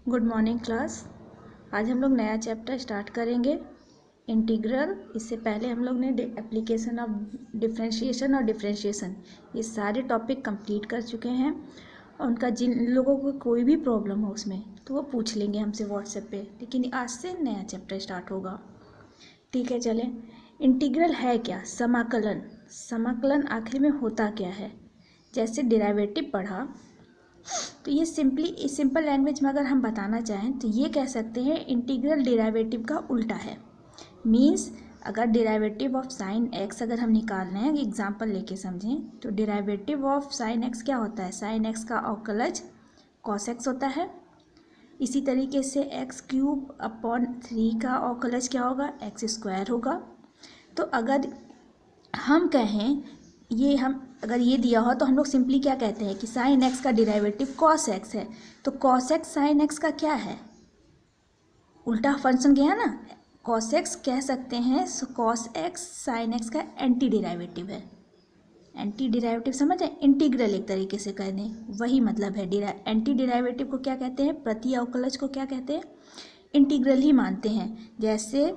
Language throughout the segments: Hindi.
Good morning class. आज हम लोग नया चैप्टर स्टार्ट करेंगे, इंटीग्रल। इससे पहले हम लोग ने एप्लीकेशन ऑफ डिफरेंशिएशन और डिफरेंशिएशन ये सारे टॉपिक कंप्लीट कर चुके हैं। और उनका जिन लोगों को कोई भी प्रॉब्लम हो उसमें तो वो पूछ लेंगे हमसे व्हाट्सएप पे, लेकिन आज से नया चैप्टर स्टार्ट होगा। ठीक है, चलें। इंटीग्रल है क्या? समाकलन। समाकलन आखिर में होता क्या है? जैसे डेरिवेटिव पढ़ा तो ये सिंपल लैंग्वेज में अगर हम बताना चाहें तो ये कह सकते हैं इंटीग्रल डेरिवेटिव का उल्टा है। मीन्स अगर डेरिवेटिव ऑफ साइन एक्स अगर हम निकाल रहे हैं, एग्जांपल लेके समझें, तो डेरिवेटिव ऑफ साइन एक्स क्या होता है? साइन एक्स का अवकलज कॉस एक्स होता है। इसी तरीके से एक्स क्यूब अपॉन 3 का अवकलज क्या होगा? एक्स स्क्वायर होगा। तो अगर हम कहें अगर ये दिया हो तो हम लोग सिंपली क्या कहते हैं कि साइन एक्स का डेरिवेटिव कॉस एक्स है। तो कॉस एक्स साइन एक्स का क्या है? उल्टा फंक्शन गया ना। कॉस एक्स कह सकते हैं, so cos x sine x का एंटी डेरिवेटिव है। एंटी डेरिवेटिव समझ है? इंटीग्रल एक तरीके से कह दें, वही मतलब है। एंटी डेरिवेटिव को क्या कहते हैं? प्रति अवकलज को क्या कहते हैं? इंटीग्रल ही मानते हैं। जैसे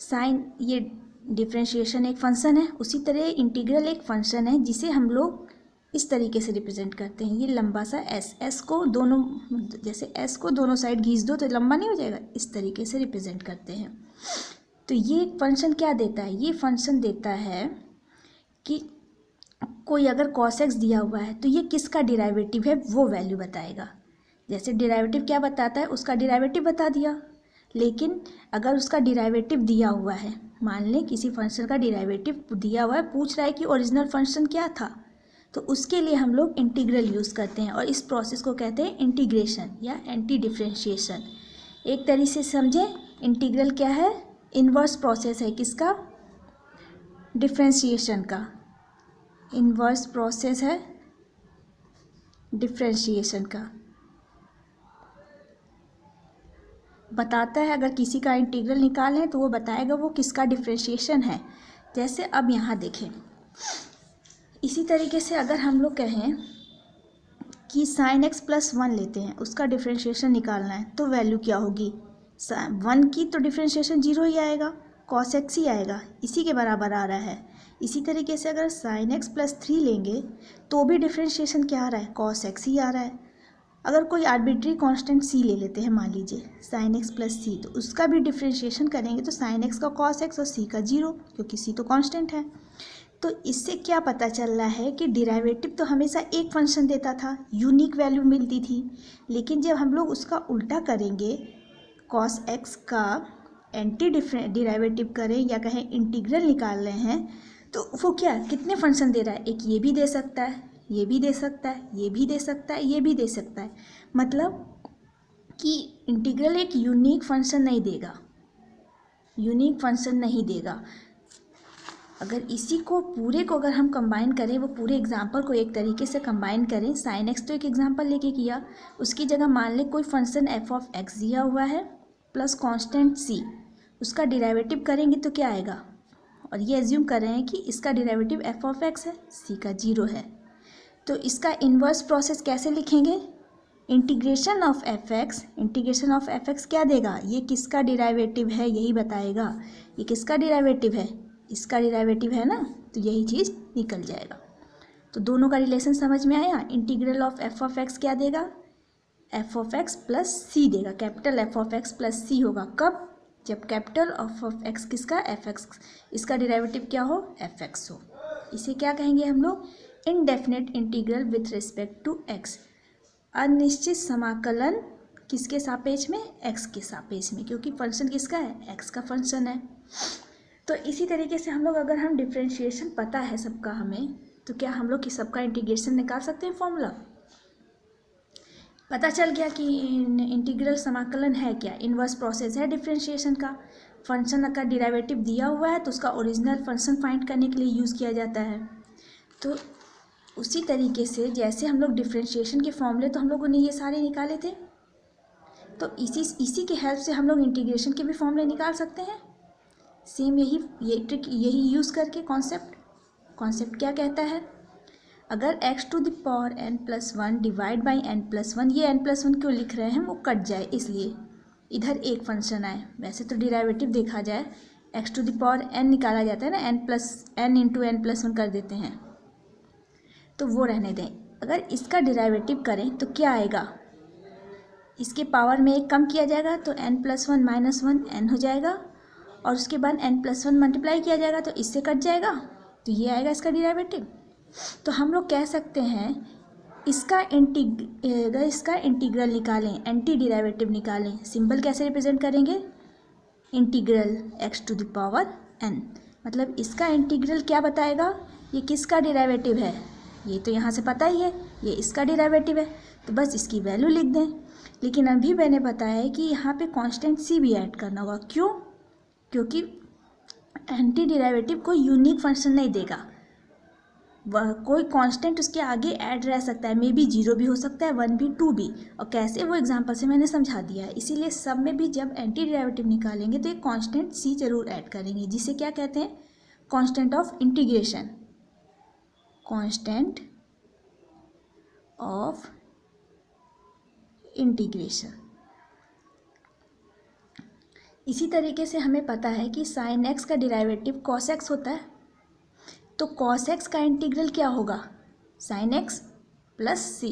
साइन ये डिफरेंशिएशन एक फंक्शन है, उसी तरह इंटीग्रल एक फंक्शन है जिसे हम लोग इस तरीके से रिप्रेजेंट करते हैं। ये लंबा सा एस को दोनों, जैसे एस को दोनों साइड घींच दो तो लंबा नहीं हो जाएगा, इस तरीके से रिप्रेजेंट करते हैं। तो ये फंक्शन क्या देता है? ये फंक्शन देता है कि कोई अगर cos x दिया हुआ है तो ये किसका डेरिवेटिव है वो वैल्यू बताएगा। जैसे डेरिवेटिव क्या बताता है? उसका डेरिवेटिव बता दिया। लेकिन अगर उसका डेरिवेटिव दिया हुआ है, मान लें किसी फंक्शन का डेरिवेटिव दिया हुआ है, पूछ रहा है कि ओरिजिनल फंक्शन क्या था, तो उसके लिए हम लोग इंटीग्रल यूज़ करते हैं और इस प्रोसेस को कहते हैं इंटीग्रेशन या एंटी डिफरेंशिएशन। एक तरीके से समझें, इंटीग्रल क्या है? इन्वर्स प्रोसेस है किसका? डिफरेंशिएशन का। इन्वर्स प्रोसेस है डिफरेंशिएशन का। बताता है अगर किसी का इंटीग्रल निकालें तो वो बताएगा वो किसका डिफरेंशिएशन है। जैसे अब यहाँ देखें, इसी तरीके से अगर हम लोग कहें कि साइन एक्स प्लस 1 लेते हैं, उसका डिफरेंशिएशन निकालना है, तो वैल्यू क्या होगी? 1 की तो डिफरेंशिएशन 0 ही आएगा, कॉस एक्स ही आएगा, इसी के बराबर आ रहा है। इसी तरीके से अगर साइन एक्स प्लस 3 लेंगे तो भी डिफरेंशिएशन क्या आ रहा है? कॉस एक्स ही आ रहा है। अगर कोई आर्बिट्री कांस्टेंट सी ले लेते हैं, मान लीजिए साइन एक्स प्लस सी, तो उसका भी डिफरेंशिएशन करेंगे तो साइन एक्स का कॉस एक्स और सी का 0, क्योंकि सी तो कांस्टेंट है। तो इससे क्या पता चल रहा है कि डेरिवेटिव तो हमेशा एक फंक्शन देता था, यूनिक वैल्यू मिलती थी। लेकिन जब हम लोग उसका उल्टा करेंगे, कॉस एक्स का एंटी डेरिवेटिव करें या कहें इंटीग्रल निकाल रहे हैं, तो वो क्या कितने फंक्शन दे रहा है? एक ये भी दे सकता है, ये भी दे सकता है, ये भी दे सकता है, ये भी दे सकता है। मतलब कि इंटीग्रल एक यूनिक फंक्शन नहीं देगा, यूनिक फंक्शन नहीं देगा। अगर इसी को पूरे को अगर हम कंबाइन करें, वो पूरे एग्जाम्पल को एक तरीके से कंबाइन करें, साइन एक्स तो एक एग्जाम्पल लेके किया, उसकी जगह मान लें कोई फंक्शन एफ ऑफ एक्स दिया हुआ है प्लस कांस्टेंट सी, उसका डेरिवेटिव करेंगे तो क्या आएगा? और ये एज्यूम कर रहे हैं कि इसका डेरिवेटिव एफ ऑफ एक्स है, सी का 0 है, तो इसका इन्वर्स प्रोसेस कैसे लिखेंगे? Integration of F x. Integration of F x क्या देगा? ये किसका डेरिवेटिव है यही बताएगा। ये किसका डेरिवेटिव है? इसका डेरिवेटिव है ना, तो यही चीज़ निकल जाएगा। तो दोनों का रिलेशन समझ में आया। Integral of f of x क्या देगा? एफ ऑफ एक्स प्लस सी देगा, capital f of x plus c होगा। कब? जब कैपिटल ऑफ एक्स किसका? एफ एक्स, इसका डेरिवेटिव क्या हो? एफ एक्स हो। इसे क्या कहेंगे हम लोग? Indefinite integral with respect to X. अनिश्चित समाकलन किसके सापेक्ष में? एक्स के सापेक्ष में, क्योंकि फंक्शन किसका है? एक्स का फंक्शन है। तो इसी तरीके से हम लोग अगर हम डिफरेंशिएशन पता है सबका हमें, तो क्या हम लोग सबका इंटीग्रेशन निकाल सकते हैं? फॉर्मूला पता चल गया कि इंटीग्रल समाकलन है क्या? इन्वर्स प्रोसेस है डिफरेंशिएशन का। फंक्शन का डेरिवेटिव दिया हुआ है तो उसका ओरिजिनल फंक्शन फाइंड करने के लिए यूज़ किया जाता है। तो उसी तरीके से जैसे हम लोग डिफरेंशिएशन के फॉर्मूले तो हम लोगों ने ये सारे निकाले थे, तो इसी के हेल्प से हम लोग इंटीग्रेशन के भी फॉर्मूले निकाल सकते हैं। सेम ये ट्रिक यही यूज़ करके कॉन्सेप्ट क्या कहता है? अगर x to the power n+1 divide by n+1, ये n+1 क्यों लिख रहे हैं, वो कट जाए इसलिए इधर एक फंक्शन आए। वैसे तो डिराइवेटिव देखा जाए x to the power n निकाला जाता है ना, n इंटू n+1 कर देते हैं, तो वो रहने दें। अगर इसका डिराइवेटिव करें तो क्या आएगा, इसके पावर में एक कम किया जाएगा तो n+1 - 1 n हो जाएगा, और उसके बाद n+1 मल्टीप्लाई किया जाएगा तो इससे कट जाएगा, तो ये आएगा इसका डिराइवेटिव। तो हम लोग कह सकते हैं इसका इंटीग्रल निकालें, एंटी डिराइवेटिव निकालें। सिंबल कैसे रिप्रेजेंट करेंगे, integral x to the power n, मतलब इसका इंटीग्रल क्या बताएगा, ये किसका डिराइवेटिव है, ये तो यहाँ से पता ही है, ये इसका डिराइवेटिव है, तो बस इसकी वैल्यू लिख दें। लेकिन अभी मैंने बताया है कि यहाँ पे कांस्टेंट c भी ऐड करना होगा। क्यों, क्योंकि एंटी डिराइवेटिव कोई यूनिक फंक्शन नहीं देगा, वह कोई कांस्टेंट उसके आगे ऐड रह सकता है, मे बी 0 भी हो सकता है, 1 भी, 2 भी, और कैसे वो एग्जांपल से मैंने समझा दिया है। इसीलिए सब में भी जब एंटी डिराइवेटिव निकालेंगे तो एक कांस्टेंट c जरूर ऐड करेंगे, जिसे क्या कहते हैं, constant of integration, constant of integration. इसी तरीके से हमें पता है कि साइन x का डिराइवेटिव cos x होता है, तो cos x का इंटीग्रल क्या होगा, साइन x प्लस c।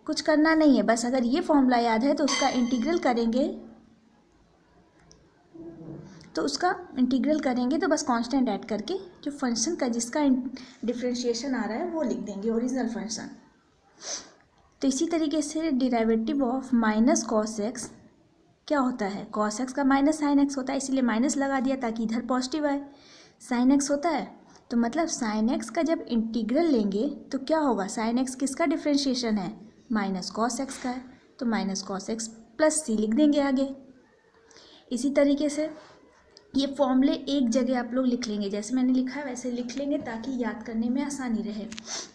कुछ करना नहीं है, बस अगर ये फॉर्मूला याद है तो उसका इंटीग्रल करेंगे, तो बस कांस्टेंट ऐड करके जो फंक्शन का जिसका डिफरेंशिएशन आ रहा है वो लिख देंगे, ओरिजिनल फंक्शन। तो इसी तरीके से derivative of minus cos x क्या होता है, कॉस एक्स का माइनस साइन एक्स होता है, इसीलिए माइनस लगा दिया ताकि इधर पॉजिटिव आए। साइन एक्स होता है तो मतलब साइन एक्स का जब इंटीग्रल लेंगे तो क्या होगा, साइन एक्स किसका डिफरेंशिएशन है, माइनस कॉस एक्स का है, तो माइनस कॉस एक्स प्लस सी लिख देंगे आगे। इसी तरीके से ये फॉर्मूले एक जगह आप लोग लिख लेंगे, जैसे मैंने लिखा है वैसे लिख लेंगे ताकि याद करने में आसानी रहे।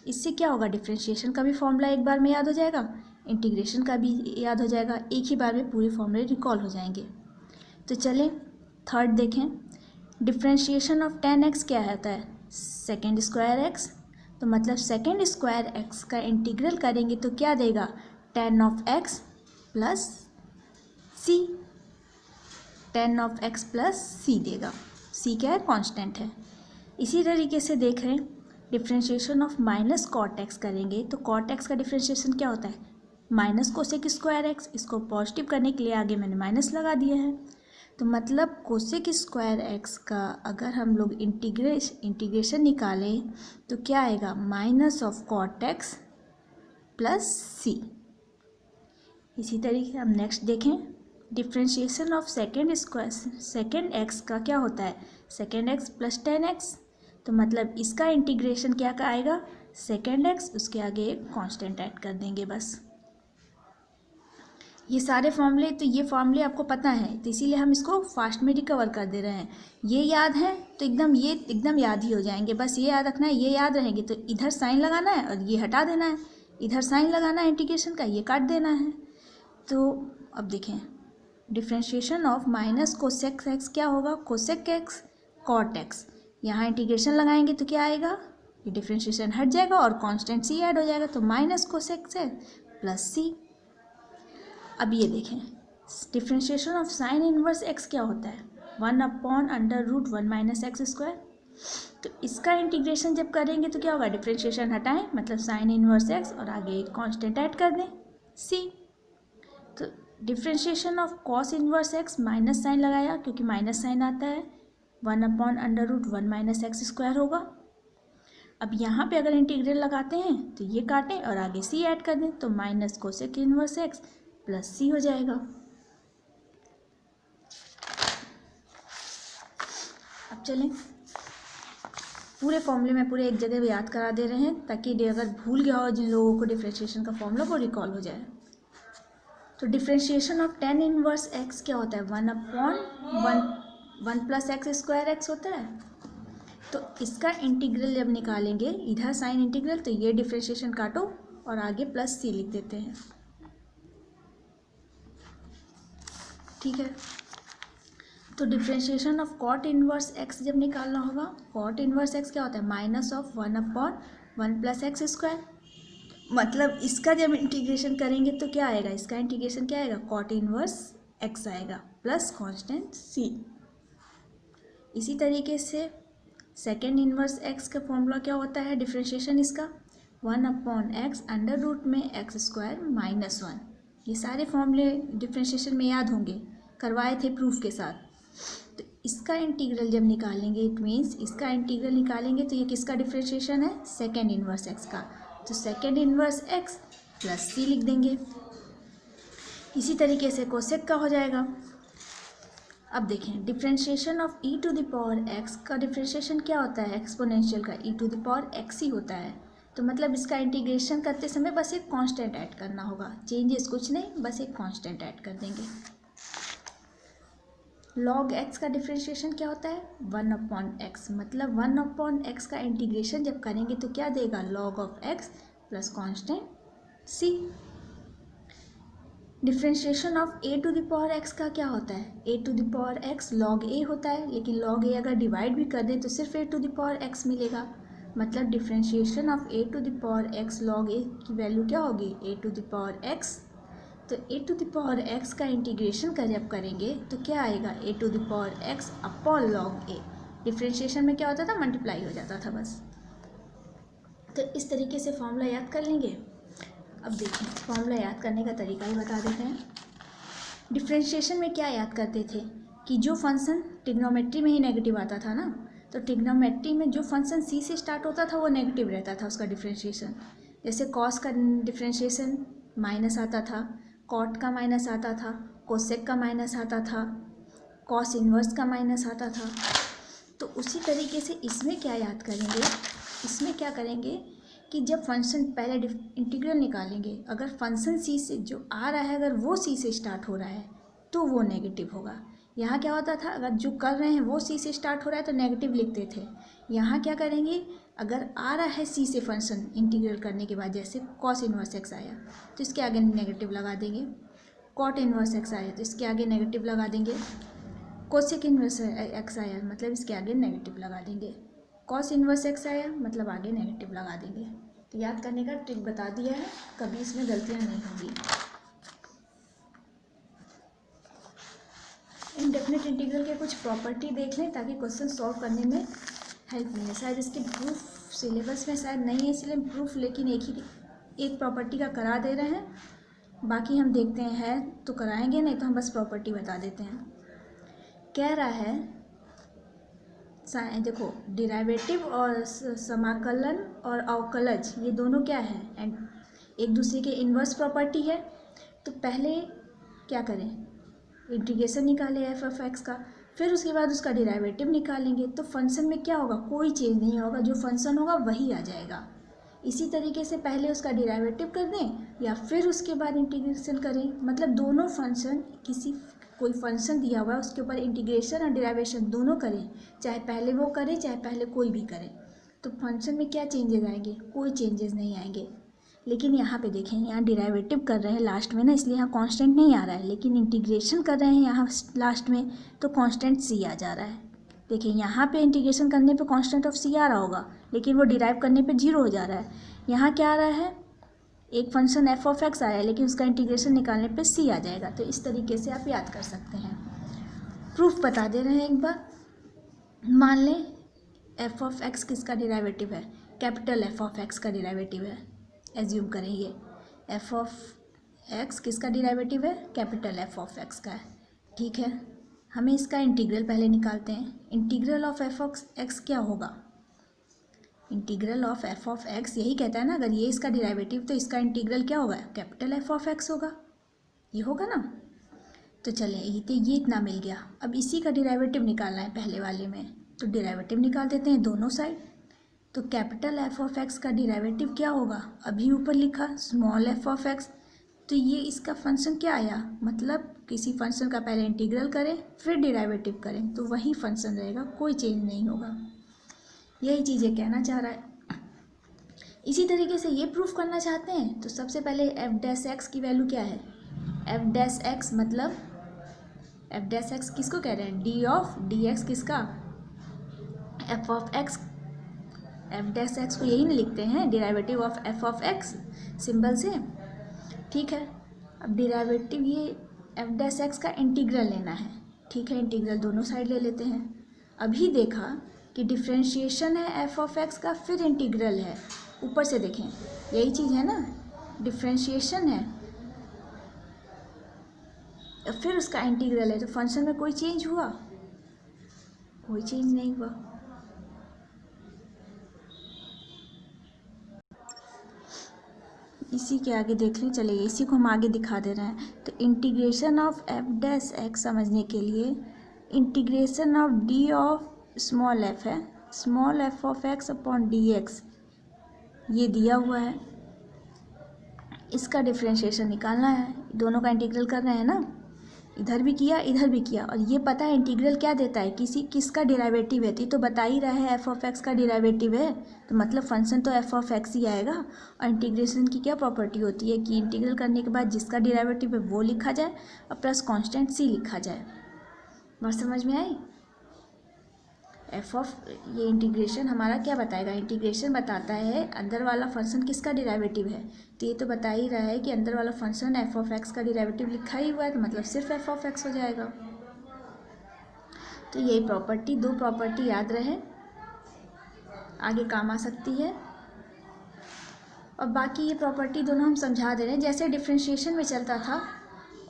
इससे क्या होगा, डिफरेंशिएशन का भी फॉर्मूला एक बार में याद हो जाएगा, इंटीग्रेशन का भी याद हो जाएगा, एक ही बार में पूरे फॉर्मूले रिकॉल हो जाएंगे। तो चलें थर्ड देखें, डिफरेंशिएशन ऑफ tan x क्या होता है, सेकेंड स्क्वायर एक्स, तो मतलब सेकेंड स्क्वायर एक्स का इंटीग्रल करेंगे तो क्या देगा, tan of x plus C, tan of x plus सी देगा, सी क्या है, कांस्टेंट है। इसी तरीके से देख रहे हैं differentiation of minus cot X करेंगे तो कॉट एक्स का डिफरेंशिएशन क्या होता है, माइनस कोसेक स्क्वायर एक्स, इसको पॉजिटिव करने के लिए आगे मैंने माइनस लगा दिया है, तो मतलब कोसेक स्क्वायर एक्स का अगर हम लोग इंटीग्रेशन निकालें तो क्या आएगा, minus of cot x plus c. इसी तरीके से हम नेक्स्ट देखें, डिफरेंशिएशन ऑफ सेकेंड एक्स का क्या होता है, second x plus tan x, तो मतलब इसका इंटीग्रेशन क्या का आएगा, सेकेंड एक्स, उसके आगे एक कांस्टेंट ऐड कर देंगे बस। ये सारे फॉर्मूले, तो ये फॉर्मूले आपको पता है तो इसीलिए हम इसको फास्ट में रिकवर कर दे रहे हैं। ये याद है तो एकदम याद ही हो जाएंगे, बस ये याद रखना है, ये याद रहेंगे तो इधर साइन लगाना है और ये हटा देना है, इधर साइन लगाना है इंटीग्रेशन का, ये काट देना है। तो अब देखें differentiation of minus cosec x क्या होगा, कोसेक एक्स कॉट एक्स, यहाँ इंटीग्रेशन लगाएंगे तो क्या आएगा, ये डिफरेंशिएशन हट जाएगा और कांस्टेंट सी ऐड हो जाएगा, तो माइनस कोसेक एक्स प्लस सी। अब ये देखें differentiation of sine inverse X क्या होता है, 1/√1 - एक्स स्क्वायर, तो इसका इंटीग्रेशन जब करेंगे तो क्या होगा, डिफरेंशिएशन हटाएं मतलब साइन इनवर्स एक्स और आगे एक कांस्टेंट ऐड कर दें सी। तो differentiation of cos inverse X, minus sign लगाया क्योंकि माइनस साइन आता है, 1/√1 - एक्स स्क्वायर होगा। अब यहाँ पे अगर इंटीग्रल लगाते हैं तो ये काटें और आगे सी ऐड कर दें, तो minus cosec inverse x plus c हो जाएगा। अब चलें पूरे फॉर्मूले में पूरे एक जगह याद करा दे रहे हैं ताकि अगर भूल गया हो जिन लोगों को डिफरेंशिएशन का फॉर्मूला वो रिकॉल हो जाए। तो differentiation of tan inverse X क्या होता है, 1/1 प्लस एक्स स्क्वायर एक्स होता है। तो इसका इंटीग्रल जब निकालेंगे, इधर साइन इंटीग्रल, तो ये डिफरेंशिएशन काटो और आगे प्लस सी लिख देते हैं, ठीक है। तो differentiation of cot inverse X जब निकालना होगा, कॉट इनवर्स एक्स क्या होता है, minus of 1/√1 1 plus X square, मतलब इसका जब इंटीग्रेशन करेंगे तो क्या आएगा, इसका इंटीग्रेशन क्या आएगा, कॉट इनवर्स एक्स आएगा प्लस कांस्टेंट सी। इसी तरीके से सेकेंड इनवर्स एक्स का फॉर्मूला क्या होता है डिफ्रेंशिएशन इसका, 1/x अंडर रूट में एक्स स्क्वायर माइनस 1। ये सारे फॉर्मूले डिफ्रेंशिएशन में याद होंगे, करवाए थे प्रूफ के साथ। तो इसका इंटीग्रल जब निकालेंगे, इट मीन्स इसका इंटीग्रल निकालेंगे तो ये किसका डिफ्रेंशिएशन है, सेकेंड इनवर्स एक्स का, तो सेकेंड इनवर्स एक्स प्लस सी लिख देंगे। इसी तरीके से कोसेक का हो जाएगा। अब देखें differentiation of e to the power x का डिफ्रेंशिएशन क्या होता है, एक्सपोनेंशियल का e to the power x ही होता है। तो मतलब इसका इंटीग्रेशन करते समय बस एक कांस्टेंट ऐड करना होगा, चेंजेस कुछ नहीं, बस एक कांस्टेंट ऐड कर देंगे। log x का डिफ्रेंशिएशन क्या होता है, 1/x, मतलब 1/x का इंटीग्रेशन जब करेंगे तो क्या देगा, log of x plus constant c। Differentiation of a to the power x का क्या होता है, a to the power x log a होता है, लेकिन log a अगर डिवाइड भी कर दें तो सिर्फ a to the power x मिलेगा, मतलब differentiation of a to the power x log a की वैल्यू क्या होगी, a to the power x। तो a to the power x का इंटीग्रेशन का जब करेंगे तो क्या आएगा, a to the power x upon log a। Differentiation में क्या होता था, मल्टीप्लाई हो जाता था बस। तो इस तरीके से फॉर्मूला याद कर लेंगे। अब देखिए फॉर्मूला याद करने का तरीका ही बता देते हैं। डिफ्रेंशिएशन में क्या याद करते थे कि जो फंक्शन ट्रिग्नोमेट्री में ही नेगेटिव आता था ना, तो ट्रिग्नोमेट्री में जो फंक्शन सी से स्टार्ट होता था वो नेगेटिव रहता था उसका डिफ्रेंशिएशन। जैसे कॉस का डिफ्रेंशिएशन माइनस आता था, कॉट का माइनस आता था, कोसेक का माइनस आता था, कॉस इन्वर्स का माइनस आता था। तो उसी तरीके से इसमें क्या याद करेंगे, इसमें क्या करेंगे कि जब फंक्शन पहले इंटीग्रल निकालेंगे, अगर फंक्शन सी से जो आ रहा है अगर वो सी से स्टार्ट हो रहा है तो वो नेगेटिव होगा। यहाँ क्या होता था, अगर जो कर रहे हैं वो सी से स्टार्ट हो रहा है तो नेगेटिव लिखते थे। यहाँ क्या करेंगे, अगर आ रहा है सी से फंक्शन इंटीग्रल करने के बाद, जैसे कॉस इन्वर्स एक्स आया तो इसके आगे नेगेटिव लगा देंगे, कॉट इन्वर्स एक्स आया तो इसके आगे नेगेटिव लगा देंगे, कोसेक इन्वर्स एक्स आया मतलब इसके आगे नेगेटिव लगा देंगे, कॉस इन्वर्स एक्स आया मतलब आगे नेगेटिव लगा देंगे। तो याद करने का ट्रिक बता दिया है, कभी इसमें गलतियाँ नहीं होंगी। इनडेफिनेट इंटीग्रल के कुछ प्रॉपर्टी देख लें ताकि क्वेश्चन सॉल्व करने में हेल्प मिले। शायद इसके प्रूफ सिलेबस में शायद नहीं है इसलिए प्रूफ लेकिन एक प्रॉपर्टी का करा दे रहे हैं, बाकी हम देखते हैं तो कराएंगे, नहीं तो हम बस प्रॉपर्टी बता देते हैं। कह रहा है देखो डिराइवेटिव और समाकलन और अवकलज ये दोनों क्या है, एंड एक दूसरे के इन्वर्स प्रॉपर्टी है। तो पहले क्या करें, इंटीग्रेशन निकाले एफ ऑफ एक्स का, फिर उसके बाद उसका डिराइवेटिव निकालेंगे तो फंक्शन में क्या होगा, कोई चेंज नहीं होगा, जो फंक्शन होगा वही आ जाएगा। इसी तरीके से पहले उसका डिराइवेटिव कर दें या फिर उसके बाद इंटीग्रेशन करें, मतलब दोनों फंक्शन कोई फंक्शन दिया हुआ है उसके ऊपर इंटीग्रेशन और डिराइवेशन दोनों करें, चाहे पहले वो करें चाहे पहले कोई भी करे, तो फंक्शन में क्या चेंजेस आएंगे, कोई चेंजेस नहीं आएंगे। लेकिन यहाँ पे देखें, यहाँ डिराइवेटिव कर रहे हैं लास्ट में ना, इसलिए यहाँ कांस्टेंट नहीं आ रहा है, लेकिन इंटीग्रेशन कर रहे हैं यहाँ लास्ट में तो कांस्टेंट सी आ जा रहा है। देखिए यहाँ पे इंटीग्रेशन करने पे कांस्टेंट ऑफ सी आ रहा होगा, लेकिन वो डिराइव करने पे 0 हो जा रहा है। यहाँ क्या आ रहा है, एक फंक्शन एफ ऑफ एक्स आया है लेकिन उसका इंटीग्रेशन निकालने पे सी आ जाएगा। तो इस तरीके से आप याद कर सकते हैं। प्रूफ बता दे रहे हैं एक बार। मान लें एफ ऑफ एक्स किसका डिराइवेटिव है, कैपिटल एफ ऑफ एक्स का डिराइवेटिव है, एज्यूम करेंगे एफ ऑफ एक्स किसका डिराइवेटिव है, कैपिटल एफ ऑफ एक्स का है, ठीक है। हमें इसका इंटीग्रल पहले निकालते हैं। Integral of f of x क्या होगा, integral of f of x यही कहता है ना, अगर ये इसका डिराइवेटिव तो इसका इंटीग्रल क्या होगा, कैपिटल एफ ऑफ एक्स होगा, ये होगा ना। तो चलें ये इतना मिल गया। अब इसी का डिराइवेटिव निकालना है पहले वाले में, तो डिराइवेटिव निकाल देते हैं दोनों साइड। तो कैपिटल एफ ऑफ एक्स का डिराइवेटिव क्या होगा, अभी ऊपर लिखा स्मॉल एफ ऑफ एक्स, तो ये इसका फंक्शन क्या आया, मतलब किसी फंक्शन का पहले इंटीग्रल करें फिर डिराइवेटिव करें तो वही फंक्शन रहेगा, कोई चेंज नहीं होगा। यही चीज़ें कहना चाह रहा है। इसी तरीके से ये प्रूफ करना चाहते हैं तो सबसे पहले एफ डैश एक्स की वैल्यू क्या है, एफ डैश एक्स मतलब एफ डैश एक्स किसको कह रहे हैं, डी ऑफ डी एक्स किसका, F of x F dash x को यही ना लिखते हैं, derivative of f of x symbol से। ठीक है, अब डेरिवेटिव ये एफ डैश एक्स का इंटीग्रल लेना है। ठीक है, इंटीग्रल दोनों साइड ले लेते हैं। अभी देखा कि डिफ्रेंशिएशन है एफ ऑफ एक्स का, फिर इंटीग्रल है। ऊपर से देखें, यही चीज़ है ना, डिफ्रेंशिएशन है फिर उसका इंटीग्रल है, तो फंक्शन में कोई चेंज हुआ? कोई चेंज नहीं हुआ। इसी के आगे देख लें, चलिए इसी को हम आगे दिखा दे रहे हैं। तो integration of f dash x समझने के लिए integration of d of small f है, small f of x upon d x, ये दिया हुआ है। इसका डिफ्रेंशिएशन निकालना है, दोनों का इंटीग्रल कर रहे हैं ना, इधर भी किया इधर भी किया। और ये पता है इंटीग्रल क्या देता है, किसका डेरिवेटिव है, तो बता ही रहा है एफ ऑफ एक्स का डेरिवेटिव है, तो मतलब फंक्शन तो एफ ऑफ एक्स ही आएगा। और इंटीग्रेशन की क्या प्रॉपर्टी होती है कि इंटीग्रल करने के बाद जिसका डेरिवेटिव है वो लिखा जाए और प्लस कांस्टेंट सी लिखा जाए। बात समझ में आई? एफ ऑफ ये इंटीग्रेशन हमारा क्या बताएगा, इंटीग्रेशन बताता है अंदर वाला फंक्शन किसका डेरिवेटिव है, तो ये तो बता ही रहा है कि अंदर वाला फंक्शन एफ ऑफ एक्स का डेरिवेटिव लिखा ही हुआ है, तो मतलब सिर्फ एफ ऑफ एक्स हो जाएगा। तो यही प्रॉपर्टी, दो प्रॉपर्टी याद रहे, आगे काम आ सकती है। और बाकी ये प्रॉपर्टी दोनों हम समझा दे रहे हैं। जैसे डिफ्रेंशिएशन में चलता था,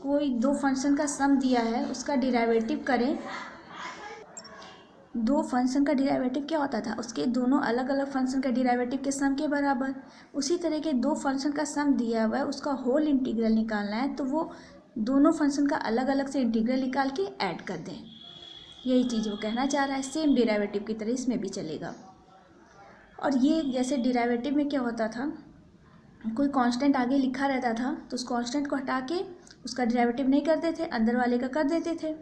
कोई दो फंक्शन का सम दिया है, उसका डेरिवेटिव करें। दो फंक्शन का डेरिवेटिव क्या होता था, उसके दोनों अलग अलग फंक्शन का डेरिवेटिव के सम के बराबर। उसी तरह के दो फंक्शन का सम दिया हुआ है, उसका होल इंटीग्रल निकालना है, तो वो दोनों फंक्शन का अलग अलग से इंटीग्रल निकाल के ऐड कर दें। यही चीज़ वो कहना चाह रहा है। सेम डेरिवेटिव की तरह इसमें भी चलेगा। और ये जैसे डेरिवेटिव में क्या होता था, कोई कांस्टेंट आगे लिखा रहता था, तो उस कांस्टेंट को हटा के उसका डेरिवेटिव नहीं करते थे, अंदर वाले का कर देते थे,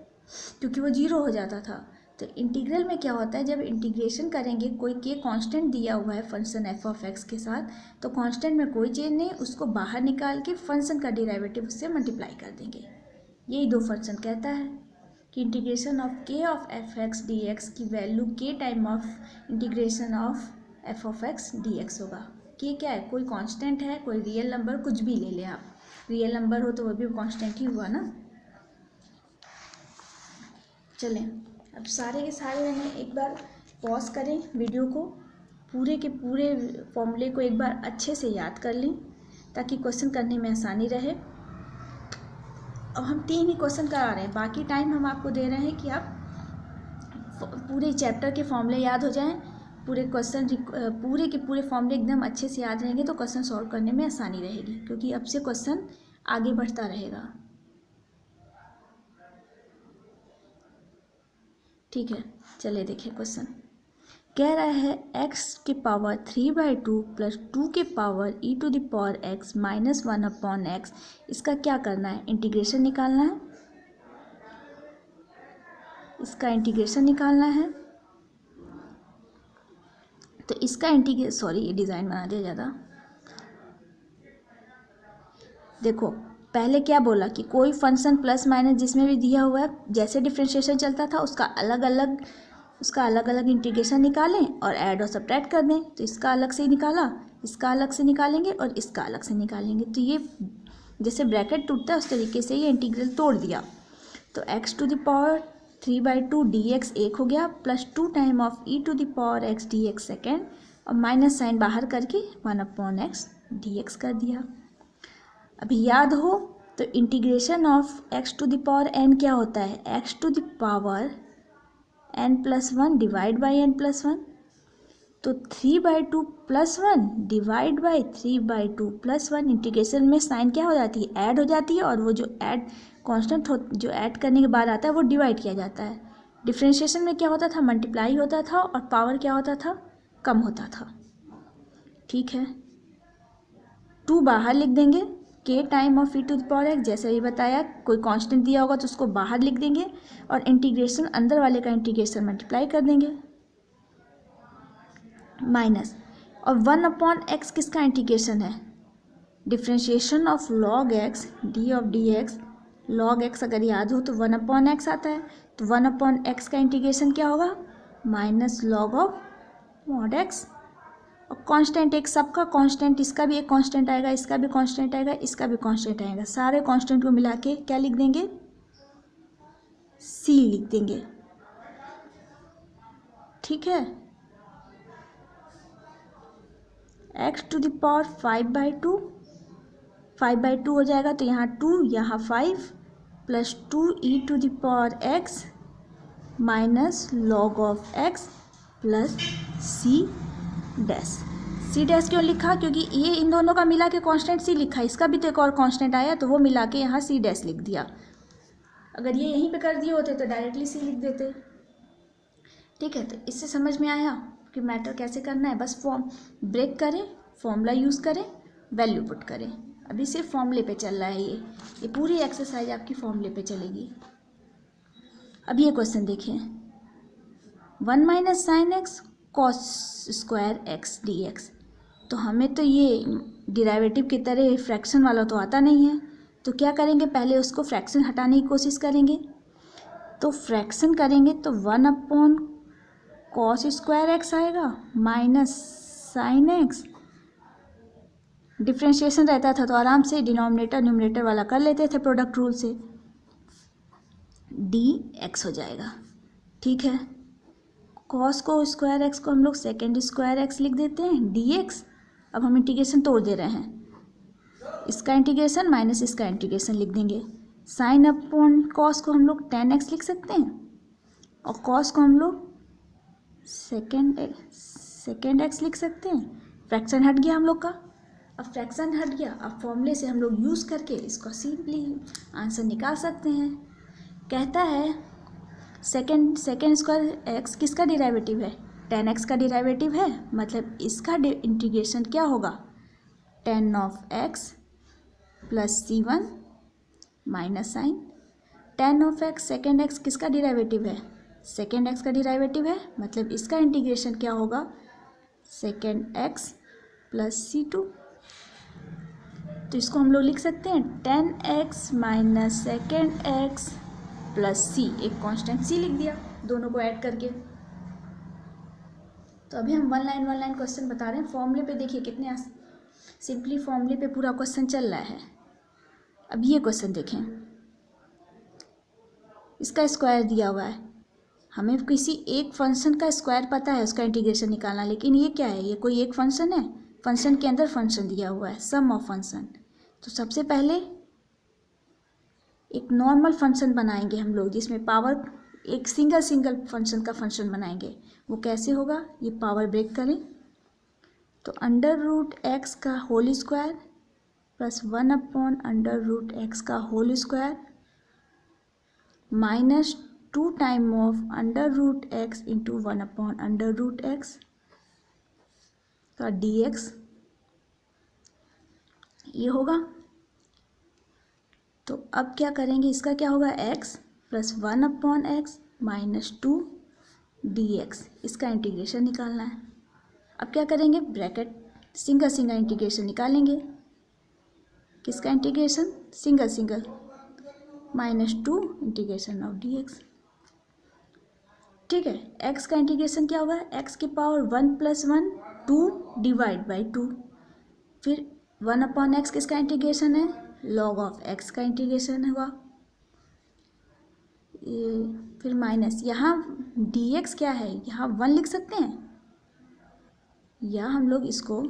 क्योंकि वो जीरो हो जाता था। तो इंटीग्रल में क्या होता है, जब इंटीग्रेशन करेंगे, कोई के कांस्टेंट दिया हुआ है फंक्शन एफ ऑफ एक्स के साथ, तो कांस्टेंट में कोई चेंज नहीं, उसको बाहर निकाल के फंक्शन का डेरिवेटिव उससे मल्टीप्लाई कर देंगे। यही दो फंक्शन कहता है कि इंटीग्रेशन ऑफ के of F x D x की वैल्यू के time of integration of f of x D x होगा। के क्या है, कोई कांस्टेंट है, कोई रियल नंबर, कुछ भी ले लें आप, रियल नंबर हो तो वो भी कांस्टेंट ही हुआ ना। चलें, अब सारे के सारे रहें, एक बार पॉज करें वीडियो को, पूरे के पूरे फॉर्मूले को एक बार अच्छे से याद कर लें ताकि क्वेश्चन करने में आसानी रहे। अब हम 3 ही क्वेश्चन करा रहे हैं, बाकी टाइम हम आपको दे रहे हैं कि आप पूरे चैप्टर के फॉर्मूले याद हो जाएं, पूरे क्वेश्चन पूरे के पूरे फॉर्मूले एकदम अच्छे से याद रहेंगे तो क्वेश्चन सॉल्व करने में आसानी रहेगी, क्योंकि अब से क्वेश्चन आगे बढ़ता रहेगा। ठीक है, चलिए देखिए क्वेश्चन कह रहा है x के पावर 3/2 प्लस 2 के power e to the power x minus 1 upon X, इसका क्या करना है, इंटीग्रेशन निकालना है। इसका इंटीग्रेशन निकालना है, तो इसका ये डिज़ाइन बना दिया ज़्यादा। देखो पहले क्या बोला कि कोई फंक्शन प्लस माइनस जिसमें भी दिया हुआ है, जैसे डिफ्रेंशिएशन चलता था उसका अलग अलग इंटीग्रेशन निकालें और ऐड और सब्ट्रैक्ट कर दें। तो इसका अलग से निकाला, इसका अलग से निकालेंगे और इसका अलग से निकालेंगे, तो ये जैसे ब्रैकेट टूटता है उस तरीके से ये इंटीग्रल तोड़ दिया। तो x to the power 3/2 dx एक हो गया, plus 2 time of e to the power x dx second, और माइनस साइन बाहर करके 1 अपॉन एक्स dx कर दिया। अभी याद हो तो integration of x to the power n क्या होता है, x to the power n+1 divide by n+1, तो 3/2 + 1 डिवाइड बाई 3/2 + 1। इंटीग्रेशन में साइन क्या हो जाती है, ऐड हो जाती है, और वो जो ऐड कांस्टेंट जो ऐड करने के बाद आता है वो डिवाइड किया जाता है। डिफ्रेंशिएशन में क्या होता था, मल्टीप्लाई होता था और पावर क्या होता था, कम होता था। ठीक है, 2 बाहर लिख देंगे, के time of e to the power x, जैसे ही बताया कोई कांस्टेंट दिया होगा तो उसको बाहर लिख देंगे और इंटीग्रेशन अंदर वाले का इंटीग्रेशन मल्टीप्लाई कर देंगे, माइनस, और 1 अपॉन एक्स किसका इंटीग्रेशन है, differentiation of log x d of dx। log x अगर याद हो तो 1 अपॉन एक्स आता है, तो 1 अपॉन एक्स का इंटीग्रेशन क्या होगा, minus log of mod x। और कांस्टेंट एक सबका कांस्टेंट, इसका भी एक कांस्टेंट आएगा, इसका भी कांस्टेंट आएगा, इसका भी कांस्टेंट आएगा, सारे कांस्टेंट को मिला के क्या लिख देंगे, सी लिख देंगे। ठीक है, x टू द पावर 5/2, 5/2 हो जाएगा, तो यहाँ 2 यहाँ 5 plus 2e to the power x minus log of x plus C dash. C dash क्यों लिखा, क्योंकि ये इन दोनों का मिला के कांस्टेंट सी लिखा, इसका भी तो एक और कांस्टेंट आया, तो वो मिला के यहाँ सी डैश लिख दिया। अगर ये यहीं पे कर दिए होते तो डायरेक्टली सी लिख देते। ठीक है, तो इससे समझ में आया कि मैटर कैसे करना है। बस फॉर्म ब्रेक करें, फॉर्मूला यूज़ करें, वैल्यू पुट करें। अभी सिर्फ फॉर्मूले पे चल रहा है, ये पूरी एक्सरसाइज आपकी फॉर्मूले पे चलेगी। अब ये क्वेश्चन देखिए, 1 minus sine x cos square x D x. तो हमें तो ये डिराइवेटिव की तरह फ्रैक्शन वाला तो आता नहीं है, तो क्या करेंगे, पहले उसको फ्रैक्शन हटाने की कोशिश करेंगे। तो फ्रैक्शन करेंगे तो 1 अपॉन कॉस स्क्वायर एक्स आएगा माइनस साइन एक्स। डिफ्रेंशिएशन रहता था तो आराम से डिनोमिनेटर न्यूमरेटर वाला कर लेते थे प्रोडक्ट रूल से, डी एक्स हो जाएगा। ठीक है, कॉस को स्क्वायर एक्स को हम लोग सेकेंड स्क्वायर एक्स लिख देते हैं, डी एक्स। अब हम इंटीग्रेशन तोड़ दे रहे हैं, इसका इंटीग्रेशन माइनस इसका इंटीग्रेशन लिख देंगे। साइन अपॉन कॉस को हम लोग tan x लिख सकते हैं, और कॉस को हम लोग सेकेंड एक्स लिख सकते हैं। फ्रैक्शन हट गया हम लोग का। अब फ्रैक्शन हट गया, अब फॉर्मूले से हम लोग यूज़ करके इसको सिंपली आंसर निकाल सकते हैं। कहता है सेकेंड स्क्वायर एक्स किसका डिराइवेटिव है, tan x का डिराइवेटिव है, मतलब इसका इंटीग्रेशन क्या होगा, tan of x plus c1 minus sign tan of x second X किसका डिराइवेटिव है, सेकेंड एक्स का डिराइवेटिव है, मतलब इसका इंटीग्रेशन क्या होगा, सेकेंड एक्स प्लस c2। तो इसको हम लोग लिख सकते हैं tan x minus second x plus c, एक कांस्टेंट सी लिख दिया दोनों को ऐड करके। तो अभी हम वन लाइन क्वेश्चन बता रहे हैं। फॉर्मूले पे देखिए कितने सिंपली फॉर्मूले पे पूरा क्वेश्चन चल रहा है। अब ये क्वेश्चन देखें, इसका स्क्वायर दिया हुआ है, हमें किसी एक फंक्शन का स्क्वायर पता है, उसका इंटीग्रेशन निकालना, लेकिन ये क्या है, ये कोई एक फंक्शन है, फंक्शन के अंदर फंक्शन दिया हुआ है, सम ऑफ फंक्शन। तो सबसे पहले एक नॉर्मल फंक्शन बनाएंगे हम लोग, जिसमें पावर एक सिंगल फंक्शन का फंक्शन बनाएंगे। वो कैसे होगा, ये पावर ब्रेक करें तो अंडर रूट एक्स का whole square plus 1 upon under root x का whole square minus 2 time of under root x into 1 upon under root x का डी एक्स, ये होगा। तो अब क्या करेंगे, इसका क्या होगा, x plus 1 upon x minus 2 D x, इसका इंटीग्रेशन निकालना है। अब क्या करेंगे, ब्रैकेट सिंगल इंटीग्रेशन निकालेंगे, किसका integration, single minus 2 integration of D x. ठीक है, x का इंटीग्रेशन क्या होगा, x की पावर 1 प्लस 1 2 डिवाइड बाई 2, फिर 1 अपॉन एक्स किसका इंटीग्रेशन है, लॉग ऑफ x का इंटीग्रेशन होगा, फिर माइनस यहाँ dx क्या है, यहाँ 1 लिख सकते हैं, या हम लोग इसको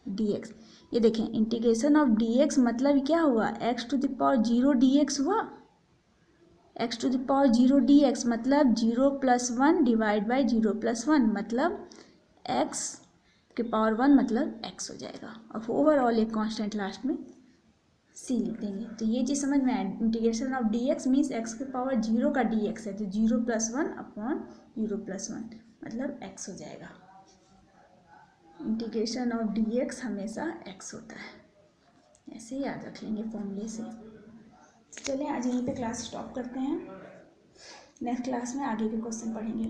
dx, ये देखें इंटीग्रेशन ऑफ dx मतलब क्या हुआ, x to the power 0 dx हुआ, x to the power 0 dx मतलब 0 प्लस 1 डिवाइड बाई 0 प्लस 1 मतलब x के पावर 1 मतलब x हो जाएगा। और ओवरऑल एक कांस्टेंट लास्ट में सी लिख देंगे। तो ये चीज़ समझ में आए, integration of D x means x के पावर 0 का डी एक्स है, तो 0 प्लस 1 अपॉन 0 प्लस 1 मतलब x हो जाएगा। इंटीग्रेशन ऑफ डी एक्स हमेशा x होता है, ऐसे याद रख लेंगे फॉर्मूले से। चलें आज यहीं पे क्लास स्टॉप करते हैं, नेक्स्ट क्लास में आगे के क्वेश्चन पढ़ेंगे।